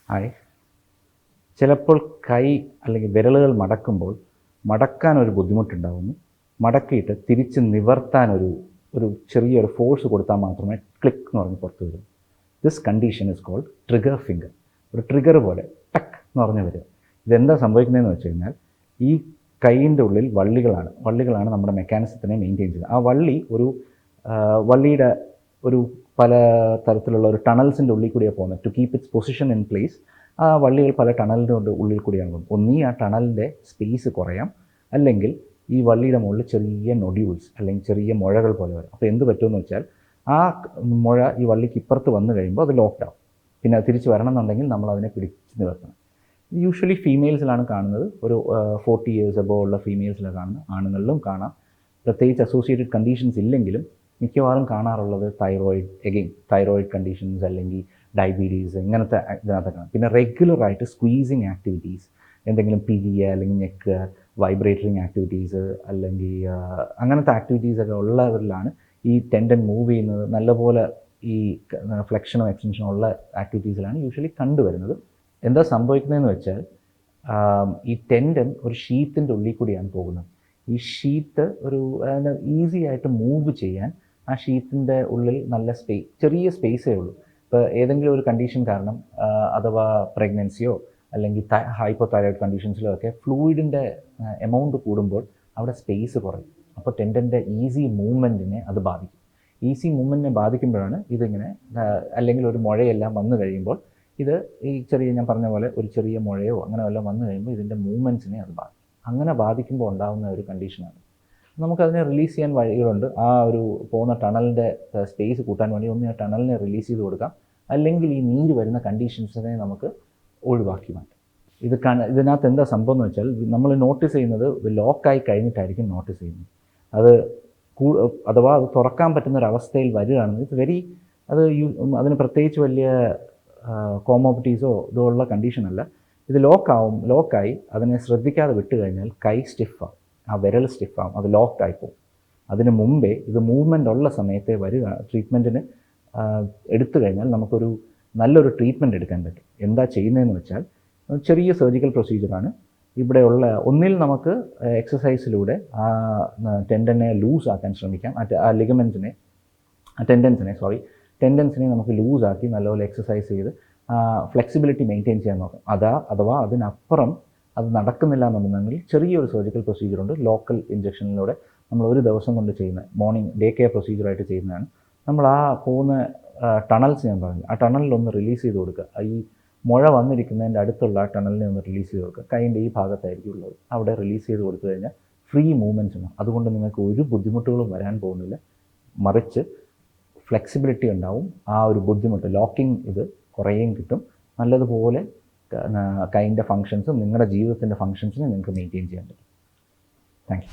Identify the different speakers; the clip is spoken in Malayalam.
Speaker 1: ആയി ചിലപ്പോൾ കൈ അല്ലെങ്കിൽ വിരലുകൾ മടക്കാനൊരു ബുദ്ധിമുട്ടുണ്ടാകുന്നു. മടക്കിയിട്ട് തിരിച്ച് നിവർത്താനൊരു ചെറിയൊരു ഫോഴ്സ് കൊടുത്താൽ മാത്രമേ ക്ലിക്ക് എന്ന് പറഞ്ഞ് പുറത്ത് വരും. This condition is called trigger finger. ഒരു ട്രിഗർ പോലെ ടക്ക് എന്ന് പറഞ്ഞ് വരിക. ഇതെന്താ സംഭവിക്കുന്നതെന്ന് വെച്ച് കഴിഞ്ഞാൽ ഈ കൈയിൻ്റെ ഉള്ളിൽ വള്ളികളാണ് നമ്മുടെ മെക്കാനിസത്തിനെ മെയിൻറ്റെയിൻ ചെയ്യുന്നത്. ആ വള്ളിയുടെ ഒരു പല തരത്തിലുള്ള ഒരു ടണൽസിൻ്റെ ഉള്ളിൽ കൂടിയാണ് പോകുന്നത്. To keep its position in place ആ വള്ളികൾ പല ടണലിൻ്റെ ഉള്ളിൽ കൂടിയാണ് പോകുന്നത്. ഒന്നീ ആ ടണലിൻ്റെ സ്പേസ് കുറയാം, അല്ലെങ്കിൽ ഈ വള്ളിയുടെ മുകളിൽ ചെറിയ നൊഡ്യൂൾസ് അല്ലെങ്കിൽ ചെറിയ മുഴകൾ പോലെ വരും. അപ്പോൾ എന്ത് പറ്റുമെന്ന് വെച്ചാൽ ആ മുഴ ഈ വള്ളിക്ക് ഇപ്പുറത്ത് വന്നു കഴിയുമ്പോൾ അത് ലോക്ക്ഡാവും. പിന്നെ അത് തിരിച്ച് വരണം എന്നുണ്ടെങ്കിൽ നമ്മളതിനെ പിടിച്ച് നിവർത്തണം. യൂഷ്വലി ഫീമെയിൽസിലാണ് കാണുന്നത്. ഒരു 40 years above ഉള്ള ഫീമെയിൽസിലാണ് കാണുന്നത്. ആണുങ്ങളിലും കാണാം. പ്രത്യേകിച്ച് അസോസിയേറ്റഡ് കണ്ടീഷൻസ് ഇല്ലെങ്കിലും മിക്കവാറും കാണാറുള്ളത് തൈറോയിഡ് കണ്ടീഷൻസ് അല്ലെങ്കിൽ ഡയബറ്റീസ് ഇങ്ങനത്തെ ഇതിനകത്ത് കാണാം. പിന്നെ റെഗുലറായിട്ട് സ്ക്വീസിങ് ആക്ടിവിറ്റീസ്, എന്തെങ്കിലും പിരിയുക അല്ലെങ്കിൽ ഞെക്കുക, വൈബ്രേറ്ററിങ് ആക്ടിവിറ്റീസ് അല്ലെങ്കിൽ അങ്ങനത്തെ ആക്ടിവിറ്റീസൊക്കെ ഉള്ളവരിലാണ് ഈ ടെൻഡൻ മൂവ് ചെയ്യുന്നത്. നല്ലപോലെ ഈ ഫ്ലെക്ഷനോ എക്സ്റ്റൻഷനോ ഉള്ള ആക്ടിവിറ്റീസിലാണ് യൂഷ്വലി കണ്ടുവരുന്നത്. എന്താ സംഭവിക്കുന്നതെന്ന് വെച്ചാൽ ഈ ടെൻഡൻ ഒരു ഷീത്തിൻ്റെ ഉള്ളിൽ കൂടിയാണ് പോകുന്നത്. ഈ ഷീത്ത് ഈസി ആയിട്ട് മൂവ് ചെയ്യാൻ ആ ഷീത്തിൻ്റെ ഉള്ളിൽ നല്ല ചെറിയ സ്പേസേ ഉള്ളൂ. ഇപ്പോൾ ഏതെങ്കിലും ഒരു കണ്ടീഷൻ കാരണം അഥവാ പ്രഗ്നൻസിയോ അല്ലെങ്കിൽ ഹൈപ്പോതൈറോയിഡ് കണ്ടീഷൻസിലോ ഒക്കെ ഫ്ലൂയിഡിൻ്റെ എമൗണ്ട് കൂടുമ്പോൾ അവിടെ സ്പേസ് കുറയും. അപ്പോൾ ടെൻഡൻ്റെ ഈസി മൂവ്മെൻറ്റിനെ അത് ബാധിക്കും. ഈസി മൂവ്മെൻറ്റിനെ ബാധിക്കുമ്പോഴാണ് ഇതിങ്ങനെ, അല്ലെങ്കിൽ ഒരു മുഴയെല്ലാം വന്നു കഴിയുമ്പോൾ ഈ ഞാൻ പറഞ്ഞ പോലെ ഒരു ചെറിയ മുഴയോ അങ്ങനെ വല്ലതും വന്നു കഴിയുമ്പോൾ ഇതിൻ്റെ മൂവ്മെൻറ്റ്സിനെ അത് ബാധിക്കും. അങ്ങനെ ബാധിക്കുമ്പോൾ ഉണ്ടാകുന്ന ഒരു കണ്ടീഷനാണ്. നമുക്കതിനെ റിലീസ് ചെയ്യാൻ വഴികളുണ്ട്. ആ ഒരു പോകുന്ന ടണലിൻ്റെ സ്പേസ് കൂട്ടാൻ വേണ്ടി ഒന്ന് ആ ടണലിനെ റിലീസ് ചെയ്ത് കൊടുക്കാം, അല്ലെങ്കിൽ ഈ നീര് വരുന്ന കണ്ടീഷൻസിനെ നമുക്ക് ഒഴിവാക്കി മാറ്റാം. ഇതിനകത്ത് എന്താ സംഭവം എന്ന് വെച്ചാൽ നമ്മൾ നോട്ടീസ് ചെയ്യുന്നത് ലോക്കായി കഴിഞ്ഞിട്ടായിരിക്കും നോട്ടീസ് ചെയ്യുന്നത്. അഥവാ അത് തുറക്കാൻ പറ്റുന്നൊരവസ്ഥയിൽ വരികയാണെങ്കിൽ അതിന് പ്രത്യേകിച്ച് വലിയ കോമോബിറ്റീസോ ഇതുള്ള കണ്ടീഷനല്ല. ഇത് ലോക്കായി അതിനെ ശ്രദ്ധിക്കാതെ വിട്ട് കഴിഞ്ഞാൽ കൈ സ്റ്റിഫാവും, ആ വിരൽ സ്റ്റിഫാവും, അത് ലോക്കായി പോകും. അതിന് മുമ്പേ ഇത് മൂവ്മെൻ്റ് ഉള്ള സമയത്തെ ട്രീറ്റ്മെൻറ്റിന് എടുത്തു കഴിഞ്ഞാൽ നമുക്കൊരു നല്ലൊരു ട്രീറ്റ്മെൻറ്റ് എടുക്കാൻ പറ്റും. എന്താ ചെയ്യുന്നതെന്ന് വെച്ചാൽ ചെറിയ സർജിക്കൽ പ്രൊസീജിയറാണ്. ഇവിടെയുള്ള ഒന്നിൽ നമുക്ക് എക്സസൈസിലൂടെ ആ ടെൻഡനെ ലൂസ് ആക്കാൻ ശ്രമിക്കാം. ടെൻഡൻസിനെ നമുക്ക് ലൂസാക്കി നല്ലപോലെ എക്സസൈസ് ചെയ്ത് ഫ്ലെക്സിബിലിറ്റി മെയിൻറ്റെയിൻ ചെയ്യാൻ നോക്കാം. അഥവാ അതിനപ്പുറം അത് നടക്കുന്നില്ല എന്നുണ്ടെങ്കിൽ ചെറിയൊരു സർജിക്കൽ പ്രൊസീജിയറുണ്ട്. ലോക്കൽ ഇഞ്ചക്ഷനിലൂടെ നമ്മൾ ഒരു ദിവസം കൊണ്ട് ചെയ്യുന്ന മോർണിംഗ് ഡേ കെയർ പ്രൊസീജിയറായിട്ട് ചെയ്യുന്നതാണ്. നമ്മൾ ആ പോകുന്ന ടണൽസ് ഞാൻ പറഞ്ഞു, ആ ടണലിലൊന്ന് റിലീസ് ചെയ്ത് കൊടുക്കുക. ഈ മുഴ വന്നിരിക്കുന്നതിൻ്റെ അടുത്തുള്ള ആ ടണലിനെ ഒന്ന് റിലീസ് ചെയ്ത് കൊടുക്കുക. കൈൻ്റെ ഈ ഭാഗത്തായിരിക്കും ഉള്ളത്. അവിടെ റിലീസ് ചെയ്ത് കൊടുത്തു കഴിഞ്ഞാൽ ഫ്രീ മൂവ്മെൻറ്റ്സ് ഉണ്ടാകും. അതുകൊണ്ട് നിങ്ങൾക്ക് ഒരു ബുദ്ധിമുട്ടുകളും വരാൻ പോകുന്നില്ല. മറിച്ച് ഫ്ലെക്സിബിലിറ്റി ഉണ്ടാവും. ആ ഒരു ബുദ്ധിമുട്ട് ലോക്കിംഗ് ഇത് കുറേയും കിട്ടും. നല്ലതുപോലെ കൈൻ്റെ ഫങ്ഷൻസും നിങ്ങളുടെ ജീവിതത്തിൻ്റെ ഫങ്ഷൻസിനെ നിങ്ങൾക്ക് മെയിൻറ്റെയിൻ ചെയ്യാൻ പറ്റും. Thank you.